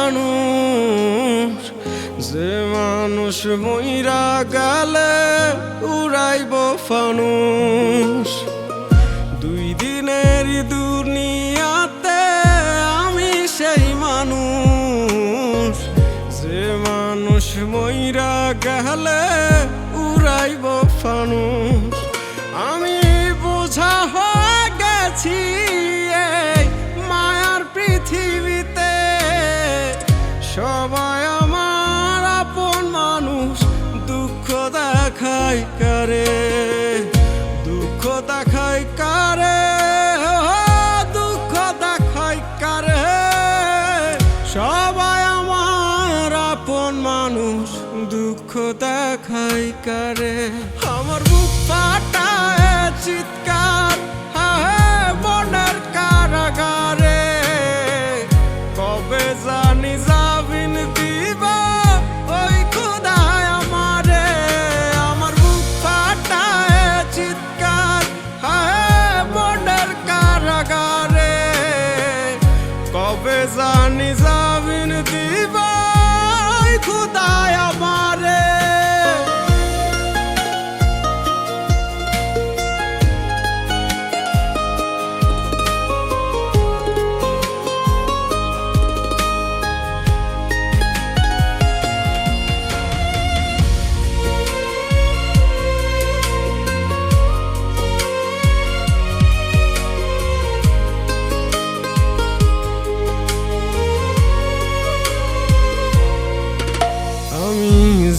মানুষ, যে মানুষ মইরা গেলে উড়াইব ফানুষ। দুই দিনের দুনিয়াতে আমি সেই মানুষ, যে মানুষ মইরা গেলে উড়াইব ফানুষ। আমি বোঝা হয়ে গেছি এই মায়ার পৃথিবীতে, সবাই আমার আপন মানুষ, দুঃখ দেখাই কারে, দুঃখ দেখাই কারে, দুঃখ দেখাই কারে। সবাই আমার আপন মানুষ, দুঃখ দেখাই কারে। আমার বুক ফাটায় চিৎকার মনের কারাগারে, কবে জানি জামিন দিবা ওই খোদায় আমারে। আমার বুক ফাটায় চিৎকার মনের কারাগারে, কবে জানি জামিন দিবা ওই খোদায় আমারে।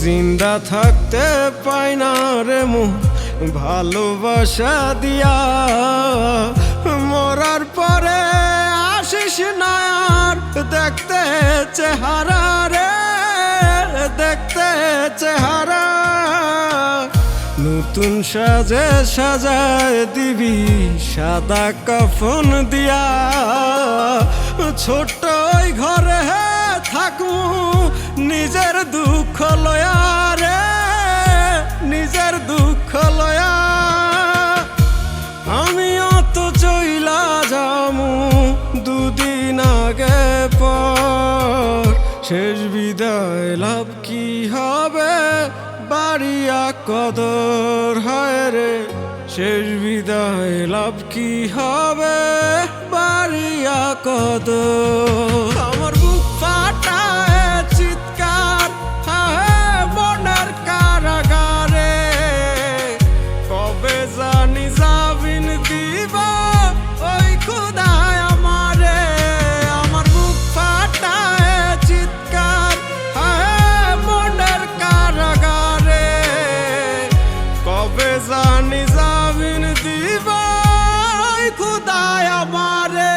জিন্দা থাকতে পাই না রে মন ভালোবাসা দিয়া, মরার পরে আসিস না আর দেখতে চেহারা রে, দেখতে চেহারা। নতুন সাজে সাজায় দিবি সাদা কাফন দিয়া, ছোট্ট ওই ঘরে থাকু নিজের দুঃখ লয়া রে, নিজের দুঃখ লয়া। আমিও তো চইলা যামু দুদিন আগে পর, শেষ বিদায় লাভ কি হবে বাড়িয়া কদর হয় রে, শেষ বিদায় লাভ কি হবে বাড়িয়া কদর। আমার বুক ফাটায় চিৎকার মনের কারাগারে, কবে জানি জামিন দিবা ওই খোদায় আমারে। আমার বুক ফাটায় চিৎকার মনের কারাগারে, কবে জানি জামিন দিবা ওই খোদায় আমারে।